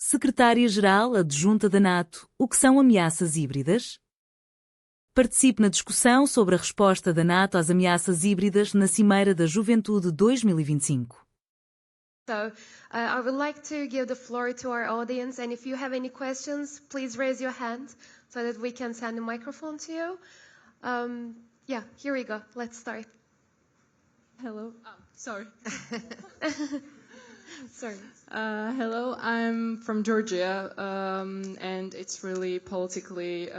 Secretária-Geral Adjunta da NATO, o que são ameaças híbridas? Participe na discussão sobre a resposta da NATO às ameaças híbridas na Cimeira da Juventude 2025. So, I would like to give the floor to our audience, and if you have any questions, please raise your hand so that we can send a microphone to you. Yeah, here we go. Let's start. Hello. Oh, sorry. Sorry. Hello, I'm from Georgia, and it's really politically,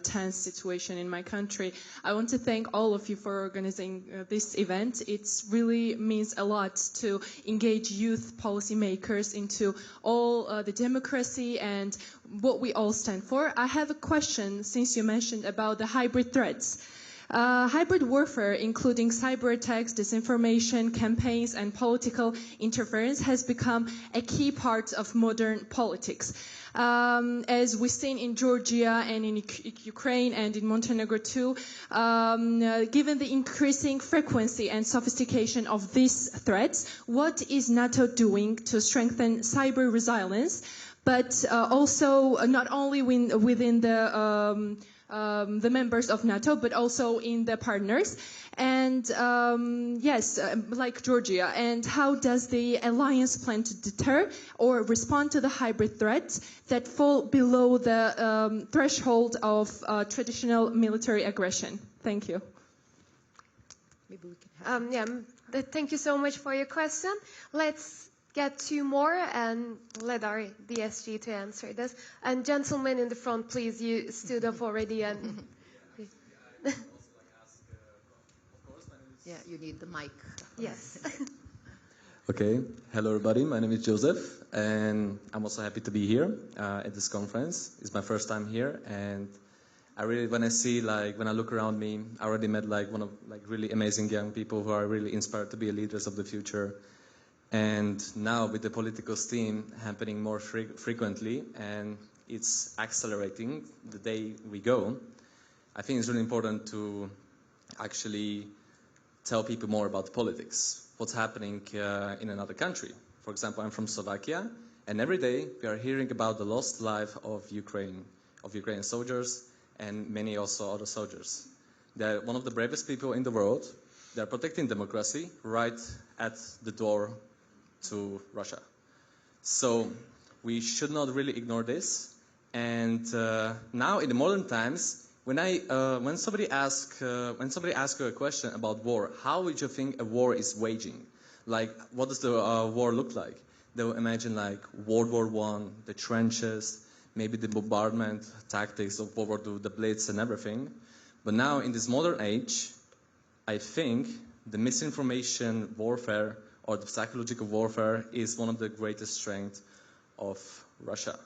tense situation in my country. I want to thank all of you for organizing this event. It really means a lot to engage youth policymakers into all the democracy and what we all stand for. I have a question, since you mentioned about the hybrid threats. Hybrid warfare, including cyber attacks, disinformation, campaigns, and political interference, has become a key part of modern politics. As we've seen in Georgia and in Ukraine and in Montenegro too, given the increasing frequency and sophistication of these threats, what is NATO doing to strengthen cyber resilience, but also not only within the members of NATO, but also in the partners, and like Georgia. And how does the alliance plan to deter or respond to the hybrid threats that fall below the threshold of traditional military aggression? Thank you. Maybe we can thank you so much for your question. Let's get two more and let our DSG to answer this. And gentlemen in the front, please, you stood up already. And yeah, you need the mic. Yes. Okay. Hello, everybody. My name is Joseph, and I'm also happy to be here at this conference. It's my first time here, and I really, when I look around me, I already met one of really amazing young people who are really inspired to be leaders of the future. And now with the political steam happening more frequently, and it's accelerating the day we go, I think it's really important to actually tell people more about politics, what's happening in another country. For example, I'm from Slovakia, and every day we are hearing about the lost life of Ukrainian soldiers and many also other soldiers. They're one of the bravest people in the world. They're protecting democracy right at the door to Russia. So we should not really ignore this. And now in the modern times, when somebody asks you a question about war, how would you think a war is waging? Like, what does the war look like? They will imagine World War I, the trenches, maybe the bombardment tactics of World War II, the Blitz and everything. But now in this modern age, I think the misinformation warfare or the psychological warfare is one of the greatest strengths of Russia.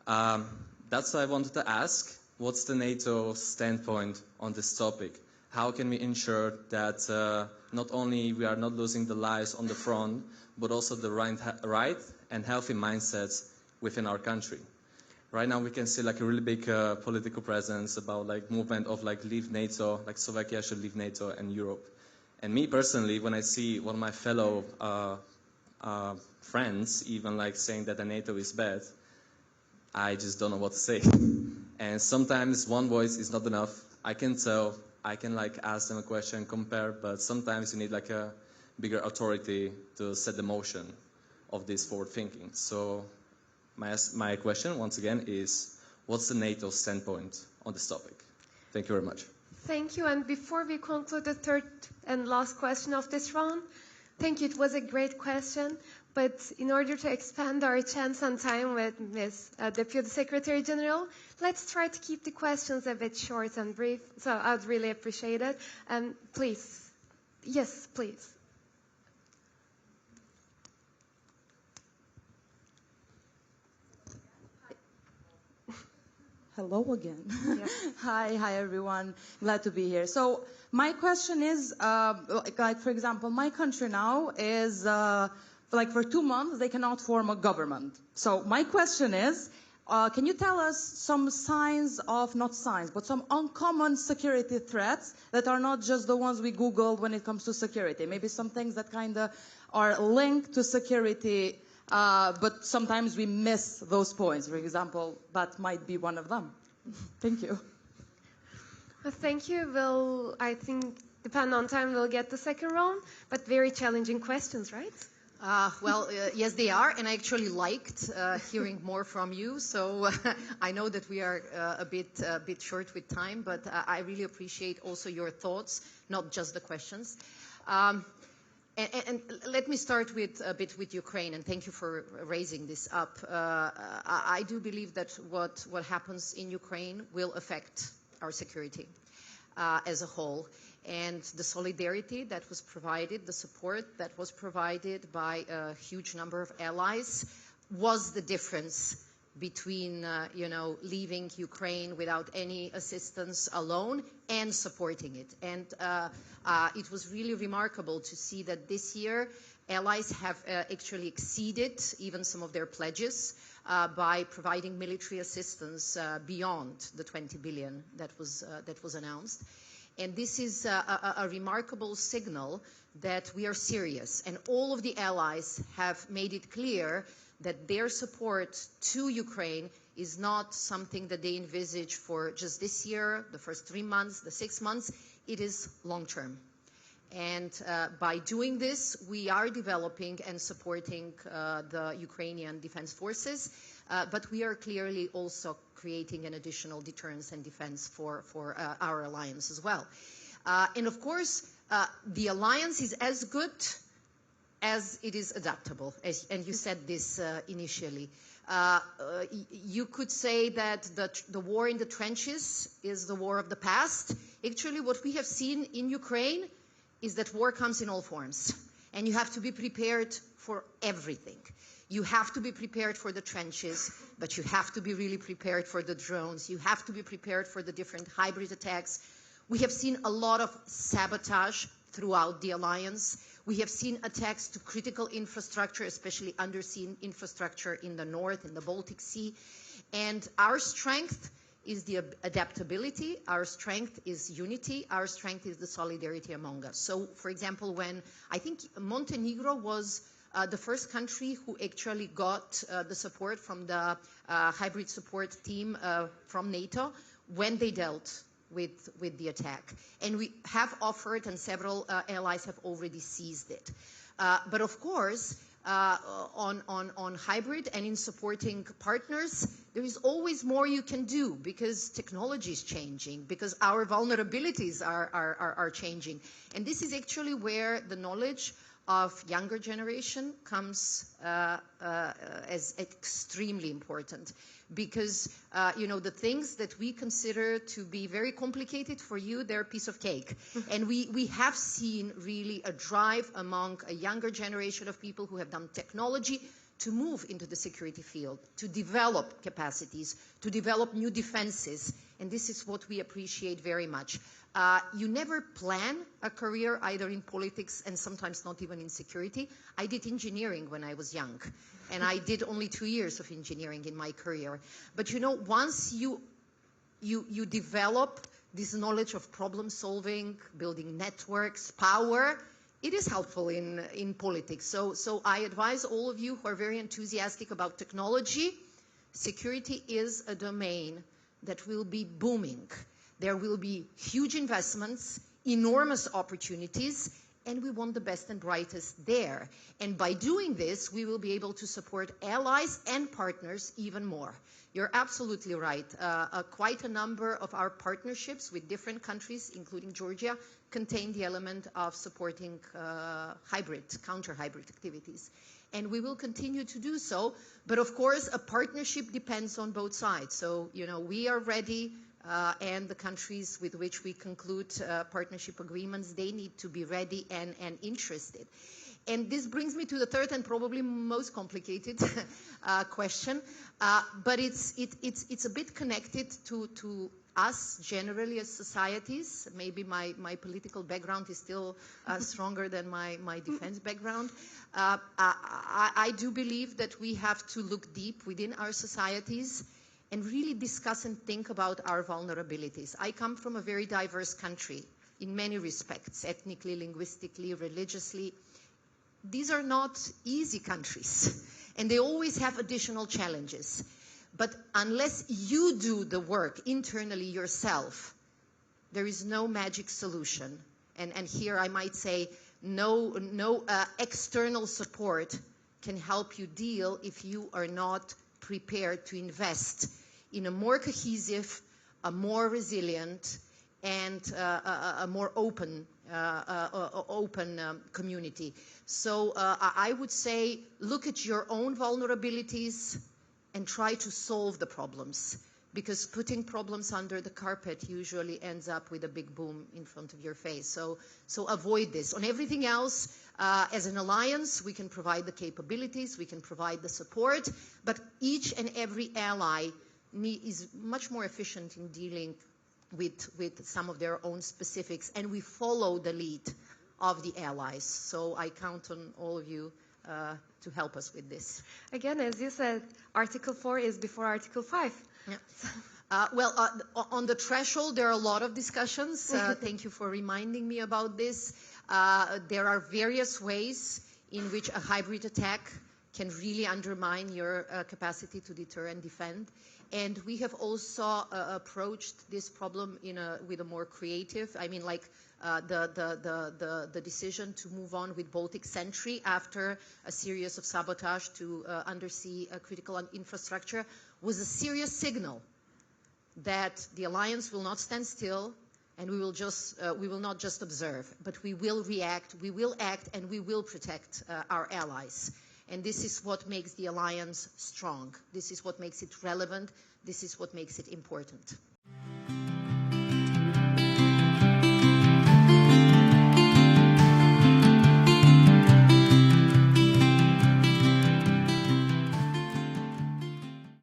That's why I wanted to ask, what's the NATO standpoint on this topic? How can we ensure that not only we are not losing the lives on the front, but also the right and healthy mindsets within our country? Right now we can see a really big political presence about movement of leave NATO, Slovakia should leave NATO and Europe. And me personally, when I see one of my fellow friends even saying that the NATO is bad, I just don't know what to say. And sometimes one voice is not enough. I can tell, I can ask them a question, compare, but sometimes you need a bigger authority to set the motion of this forward thinking. So my question once again is, what's the NATO standpoint on this topic? Thank you very much. Thank you. And before we conclude the third and last question of this round, thank you. It was a great question. But in order to expand our chance and time with Ms. Deputy Secretary General, let's try to keep the questions a bit short and brief. So I'd really appreciate it. And please, yes, please. Hello again. Yeah. Hi everyone. Glad to be here. So my question is, for example, my country now is, for 2 months, they cannot form a government. So my question is, can you tell us some not signs, but some uncommon security threats that are not just the ones we Googled when it comes to security? Maybe some things that kind of are linked to security but sometimes we miss those points. For example, that might be one of them. Thank you. Thank you. We'll, I think, depend on time, we'll get the second round, but very challenging questions, right? Yes, they are, and I actually liked hearing more from you. So I know that we are a bit short with time, but I really appreciate also your thoughts, not just the questions. And let me start with a bit with Ukraine, and thank you for raising this up. I do believe that what happens in Ukraine will affect our security as a whole. And the solidarity that was provided, the support that was provided by a huge number of allies was the difference between, leaving Ukraine without any assistance alone and supporting it. And it was really remarkable to see that this year allies have actually exceeded even some of their pledges by providing military assistance beyond the 20 billion that was announced. And this is a remarkable signal that we are serious. And all of the allies have made it clear that their support to Ukraine is not something that they envisage for just this year, the first 3 months, the 6 months. It is long-term. And by doing this, we are developing and supporting the Ukrainian defense forces, but we are clearly also creating an additional deterrence and defense for our alliance as well. And of course, the alliance is as good as it is adaptable, and you said this initially. You could say that the war in the trenches is the war of the past. Actually, what we have seen in Ukraine is that war comes in all forms, and you have to be prepared for everything. You have to be prepared for the trenches, but you have to be really prepared for the drones. You have to be prepared for the different hybrid attacks. We have seen a lot of sabotage throughout the alliance. We have seen attacks to critical infrastructure, especially undersea infrastructure in the north, in the Baltic Sea. And our strength is the adaptability, our strength is unity, our strength is the solidarity among us. So, for example, when I think Montenegro was the first country who actually got the support from the hybrid support team from NATO when they dealt with the attack. And we have offered, and several allies have already seized it. But of course, on hybrid and in supporting partners, there is always more you can do because technology is changing, because our vulnerabilities are changing. And this is actually where the knowledge of younger generation comes as extremely important. Because, the things that we consider to be very complicated for you, they're a piece of cake. And we have seen really a drive among a younger generation of people who have done technology to move into the security field, to develop capacities, to develop new defenses. And this is what we appreciate very much. You never plan a career either in politics and sometimes not even in security. I did engineering when I was young, and I did only 2 years of engineering in my career. But once you develop this knowledge of problem solving, building networks, power, it is helpful in politics. So I advise all of you who are very enthusiastic about technology, security is a domain that will be booming. There will be huge investments, enormous opportunities, and we want the best and brightest there. And by doing this, we will be able to support allies and partners even more. You're absolutely right. Quite a number of our partnerships with different countries, including Georgia, contain the element of supporting counter-hybrid activities. And we will continue to do so. But of course, a partnership depends on both sides. So, we are ready. And the countries with which we conclude partnership agreements, they need to be ready and interested. And this brings me to the third and probably most complicated question, but it's a bit connected to us generally as societies. Maybe my political background is still stronger than my defense background. I do believe that we have to look deep within our societies and really discuss and think about our vulnerabilities. I come from a very diverse country in many respects, ethnically, linguistically, religiously. These are not easy countries. And they always have additional challenges. But unless you do the work internally yourself, there is no magic solution. And here I might say no external support can help you deal if you are not prepared to invest in a more cohesive, a more resilient, and a more open community. So I would say look at your own vulnerabilities and try to solve the problems, because putting problems under the carpet usually ends up with a big boom in front of your face. So avoid this. On everything else, as an alliance, we can provide the capabilities, we can provide the support, but each and every ally is much more efficient in dealing with some of their own specifics, and we follow the lead of the allies. So I count on all of you to help us with this. Again, as you said, Article 4 is before Article 5. Yeah. On the threshold, there are a lot of discussions. Thank you for reminding me about this. There are various ways in which a hybrid attack can really undermine your capacity to deter and defend. And we have also approached this problem with a more creative, I mean, like the decision to move on with Baltic Sentry after a series of sabotage to undersea critical infrastructure was a serious signal that the alliance will not stand still, and we will not just observe, but we will react, we will act, and we will protect our allies. And this is what makes the alliance strong. This is what makes it relevant. This is what makes it important.